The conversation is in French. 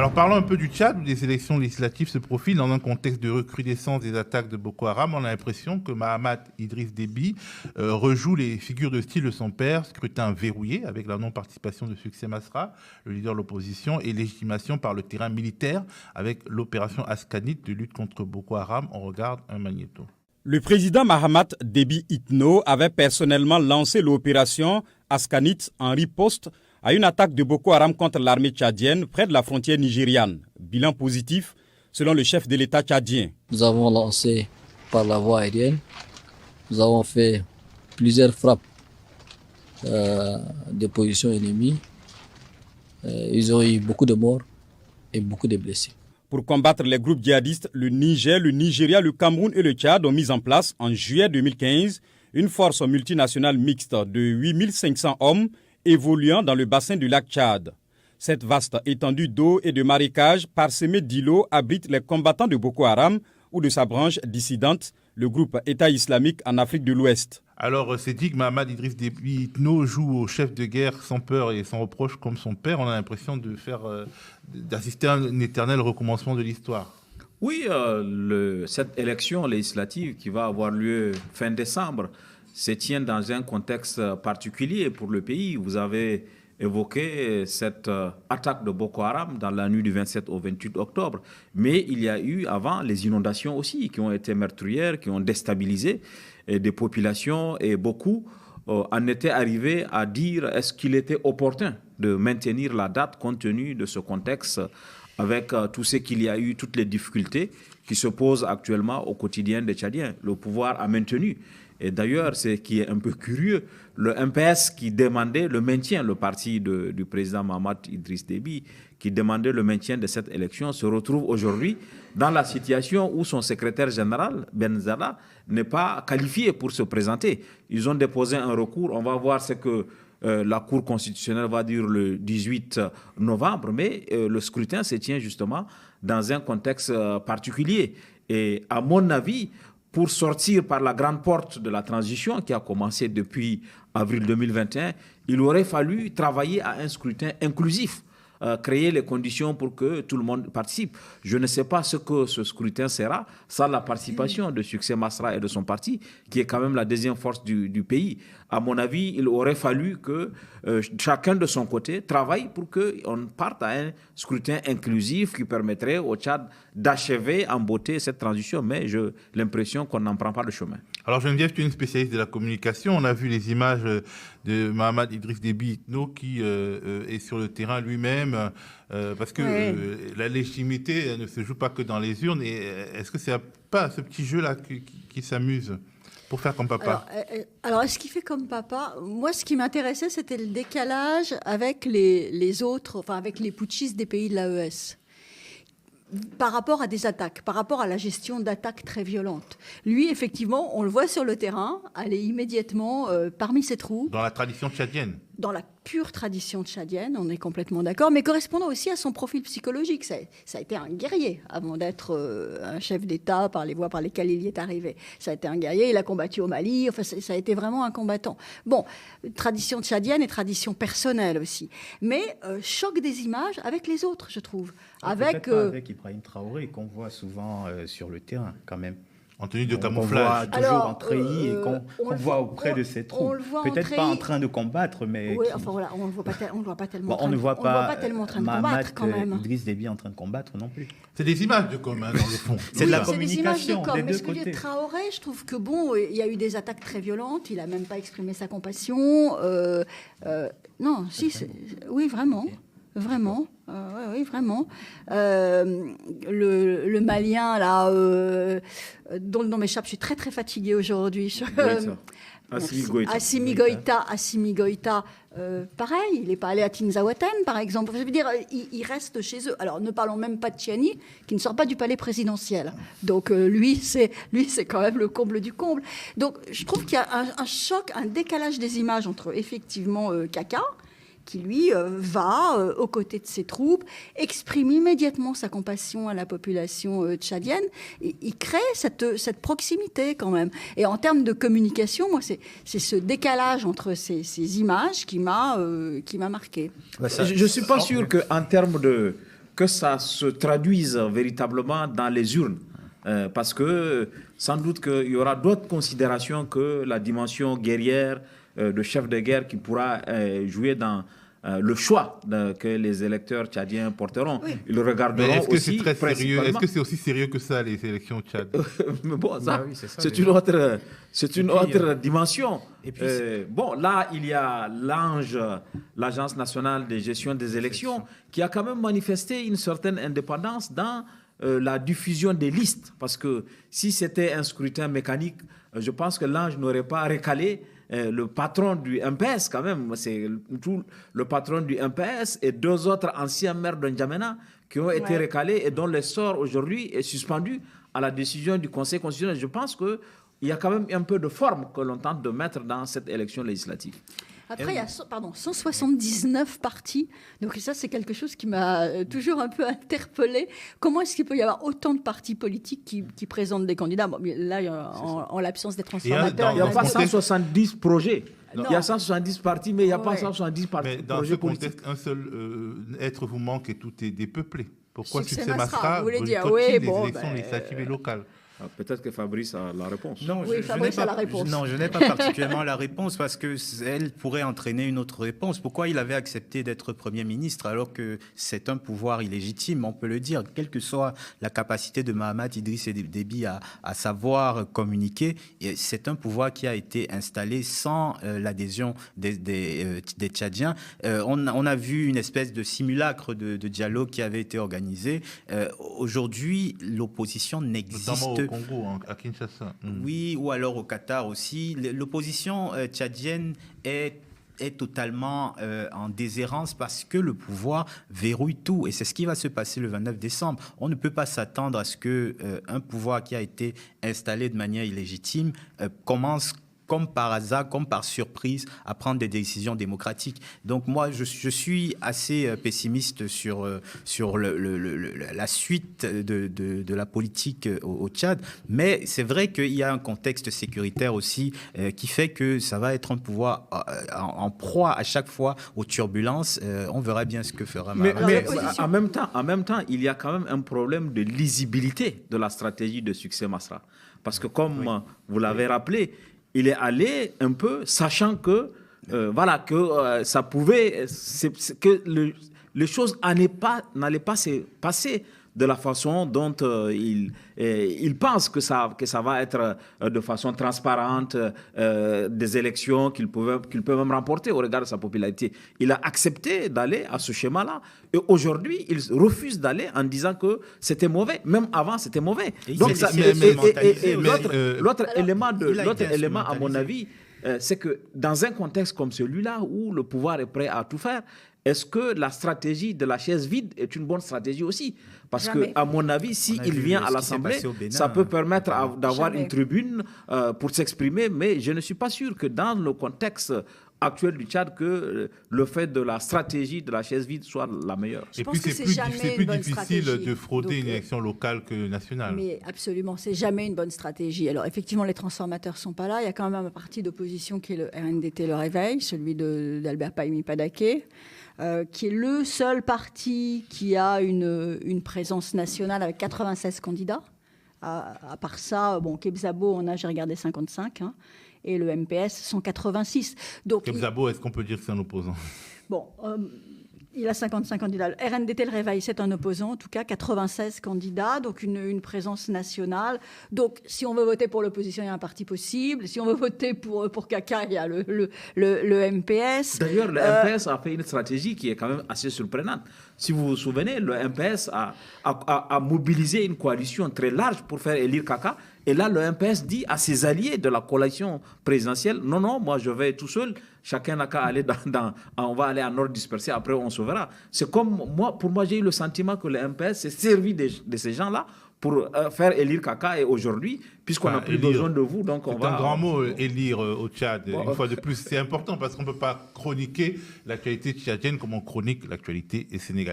Alors parlons un peu du Tchad, où des élections législatives se profilent dans un contexte de recrudescence des attaques de Boko Haram. On a l'impression que Mahamat Idriss Déby rejoue les figures de style de son père, scrutin verrouillé avec la non-participation de Succès Masra, le leader de l'opposition, et légitimation par le terrain militaire avec l'opération Askanit de lutte contre Boko Haram. On regarde un magnéto. Le président Mahamat Déby Itno avait personnellement lancé l'opération Askanit en riposte à une attaque de Boko Haram contre l'armée tchadienne près de la frontière nigériane. Bilan positif selon le chef de l'État tchadien. Nous avons lancé par la voie aérienne, nous avons fait plusieurs frappes des positions ennemies. Ils ont eu beaucoup de morts et beaucoup de blessés. Pour combattre les groupes djihadistes, le Niger, le Nigeria, le Cameroun et le Tchad ont mis en place en juillet 2015 une force multinationale mixte de 8500 hommes évoluant dans le bassin du lac Tchad. Cette vaste étendue d'eau et de marécages parsemée d'îlots abrite les combattants de Boko Haram ou de sa branche dissidente, le groupe État islamique en Afrique de l'Ouest. Alors, c'est dit que Mahamat Idriss Déby Itno joue au chef de guerre sans peur et sans reproche comme son père. On a l'impression d'assister à un éternel recommencement de l'histoire. Oui, cette élection législative qui va avoir lieu fin décembre se tient dans un contexte particulier pour le pays. Vous avez évoqué cette attaque de Boko Haram dans la nuit du 27 au 28 octobre. Mais il y a eu avant les inondations aussi qui ont été meurtrières, qui ont déstabilisé des populations et beaucoup en étaient arrivés à dire est-ce qu'il était opportun de maintenir la date compte tenu de ce contexte avec tout ce qu'il y a eu, toutes les difficultés qui se posent actuellement au quotidien des Tchadiens. Le pouvoir a maintenu. Et d'ailleurs, ce qui est un peu curieux, le MPS qui demandait le maintien, le parti du président Mahamat Idriss Déby, qui demandait le maintien de cette élection, se retrouve aujourd'hui dans la situation où son secrétaire général, Benzala, n'est pas qualifié pour se présenter. Ils ont déposé un recours, on va voir ce que la Cour constitutionnelle va dire le 18 novembre, mais le scrutin se tient justement dans un contexte particulier. Et à mon avis, pour sortir par la grande porte de la transition qui a commencé depuis avril 2021, il aurait fallu travailler à un scrutin inclusif, créer les conditions pour que tout le monde participe. Je ne sais pas ce que ce scrutin sera sans la participation de Succès Masra et de son parti, qui est quand même la deuxième force du pays. À mon avis, il aurait fallu que chacun de son côté travaille pour qu'on parte à un scrutin inclusif qui permettrait au Tchad d'achever en beauté cette transition. Mais j'ai l'impression qu'on n'en prend pas le chemin. Alors Geneviève, tu es une spécialiste de la communication. On a vu les images de Mahamat Idriss Déby Itno qui est sur le terrain lui-même parce que la légitimité ne se joue pas que dans les urnes. Et est-ce que c'est pas ce petit jeu-là qui s'amuse pour faire comme papa? Alors, est-ce qu'il fait comme papa? Moi, ce qui m'intéressait, c'était le décalage avec les autres, enfin avec les putschistes des pays de l'AES. Par rapport à des attaques, par rapport à la gestion d'attaques très violentes. Lui, effectivement, on le voit sur le terrain, aller immédiatement parmi ses troupes. Dans la tradition tchadienne. Dans la pure tradition tchadienne, on est complètement d'accord, mais correspondant aussi à son profil psychologique. Ça a été un guerrier avant d'être un chef d'État par les voies par lesquelles il y est arrivé. Ça a été un guerrier, il a combattu au Mali, enfin, ça a été vraiment un combattant. Bon, tradition tchadienne et tradition personnelle aussi. Mais choc des images avec les autres, je trouve. Avec Ibrahim Traoré, qu'on voit souvent sur le terrain, quand même. En tenue de camouflage. On voit toujours en treillis et qu'on voit auprès de ses troupes. Peut-être pas en train de combattre, mais... Oui, enfin voilà, on ne le voit pas tellement on ne voit pas tellement en train de combattre quand même. Idriss Déby en train de combattre non plus. C'est des images de com, hein, dans le fond. C'est de la communication des des deux côtés. Mais ce que dit côtés. Traoré, je trouve que bon, il y a eu des attaques très violentes, il n'a même pas exprimé sa compassion. Non, si, oui, vraiment. Okay. Vraiment, oui, vraiment. Le Malien, là, dont le nom m'échappe, je suis très, très fatiguée aujourd'hui. Assimi Goïta, pareil, il n'est pas allé à Tinzaouaten, par exemple. Je veux dire, il reste chez eux. Alors, ne parlons même pas de Tchiani, qui ne sort pas du palais présidentiel. Donc, lui, c'est quand même le comble du comble. Donc, je trouve qu'il y a un choc, un décalage des images entre, effectivement, Kaka, qui, lui, va aux côtés de ses troupes, exprime immédiatement sa compassion à la population tchadienne. Il crée cette proximité, quand même. Et en termes de communication, moi, c'est ce décalage entre ces images qui m'a marqué. Je ne suis pas sûr qu'en termes que ça se traduise véritablement dans les urnes. Parce que sans doute qu'il y aura d'autres considérations que la dimension guerrière de chef de guerre qui pourra jouer dans le choix que les électeurs tchadiens porteront. Oui. Ils regarderont. Mais est-ce que aussi c'est très sérieux? Est-ce que c'est aussi sérieux que ça, les élections au Tchad? Mais bon, ça, oui, c'est une autre dimension. Et puis, bon, là, il y a l'Agence nationale de gestion des élections, qui a quand même manifesté une certaine indépendance dans la diffusion des listes. Parce que si c'était un scrutin mécanique, je pense que l'Ange n'aurait pas recalé le patron du MPS, quand même, c'est tout le patron du MPS et 2 autres anciens maires de N'Djamena qui ont été recalés et dont le sort aujourd'hui est suspendu à la décision du Conseil constitutionnel. Je pense qu'il y a quand même un peu de forme que l'on tente de mettre dans cette élection législative. Après, il y a 179 partis. Donc ça, c'est quelque chose qui m'a toujours un peu interpellée. Comment est-ce qu'il peut y avoir autant de partis politiques qui présentent des candidats? Bon, là, en l'absence des transformateurs... Il n'y a pas 170 projets. Il y a 170 partis, mais il n'y a pas 170 partis. Mais dans ce contexte, un seul être vous manque et tout est dépeuplé. Pourquoi Succès Masra les élections législatives et locales? Peut-être que Fabrice a la réponse. Non, Fabrice a la réponse. Non, je n'ai pas particulièrement la réponse parce qu'elle pourrait entraîner une autre réponse. Pourquoi il avait accepté d'être Premier ministre alors que c'est un pouvoir illégitime, on peut le dire, quelle que soit la capacité de Mahamat Idriss Déby à savoir communiquer. C'est un pouvoir qui a été installé sans l'adhésion des Tchadiens. On a vu une espèce de simulacre de dialogue qui avait été organisé. Aujourd'hui, l'opposition n'existe pas. Congo, à Kinshasa. Oui, ou alors au Qatar aussi. L'opposition tchadienne est totalement en déshérence parce que le pouvoir verrouille tout. Et c'est ce qui va se passer le 29 décembre. On ne peut pas s'attendre à ce qu'un pouvoir qui a été installé de manière illégitime commence comme par hasard, comme par surprise, à prendre des décisions démocratiques. Donc moi, je suis assez pessimiste sur la suite de la politique au Tchad. Mais c'est vrai qu'il y a un contexte sécuritaire aussi qui fait que ça va être un pouvoir en proie à chaque fois aux turbulences. On verra bien ce que fera Mahamat. Mais en même temps, il y a quand même un problème de lisibilité de la stratégie de Succès Masra. Parce que comme vous l'avez rappelé, il est allé un peu sachant que ça pouvait, que les choses n'allaient pas se passer de la façon dont il pense que ça va être de façon transparente, des élections qu'il peut même remporter au regard de sa popularité. Il a accepté d'aller à ce schéma-là. Et aujourd'hui, il refuse d'aller en disant que c'était mauvais. Même avant, c'était mauvais. Donc, l'autre élément, à mon avis, c'est que dans un contexte comme celui-là, où le pouvoir est prêt à tout faire, est-ce que la stratégie de la chaise vide est une bonne stratégie aussi? Parce qu'à mon avis, s'il vient à l'Assemblée, ça peut permettre d'avoir une tribune pour s'exprimer, mais je ne suis pas sûr que dans le contexte actuel du Tchad, que le fait de la stratégie de la chaise vide soit la meilleure. Et puis c'est plus difficile de frauder une élection locale que nationale. Mais absolument, c'est jamais une bonne stratégie. Alors effectivement, les transformateurs sont pas là. Il y a quand même un parti d'opposition qui est le RNDT Le Réveil, celui d'Albert Pahimi Padaké, qui est le seul parti qui a une présence nationale avec 96 candidats. À part ça, Kebzabo, j'ai regardé 55, et le MPS 186. Donc, Kebzabo, est-ce qu'on peut dire que c'est un opposant? Bon, il a 55 candidats. Le RNDT Le Réveil, c'est un opposant, en tout cas 96 candidats, donc une présence nationale. Donc, si on veut voter pour l'opposition, il y a un parti possible. Si on veut voter pour Kaka, il y a le MPS. D'ailleurs, le MPS a fait une stratégie qui est quand même assez surprenante. Si vous vous souvenez, le MPS a mobilisé une coalition très large pour faire élire Kaka. Et là, le MPS dit à ses alliés de la coalition présidentielle, non, moi je vais tout seul, chacun n'a qu'à aller on va aller en ordre dispersé, après on se verra. C'est comme pour moi, j'ai eu le sentiment que le MPS s'est servi de ces gens-là pour faire élire Kaka. Et aujourd'hui, puisqu'on n'a plus besoin de vous, donc on va... C'est un grand mot, élire au Tchad. Une fois de plus, c'est important parce qu'on ne peut pas chroniquer l'actualité tchadienne comme on chronique l'actualité sénégalaise.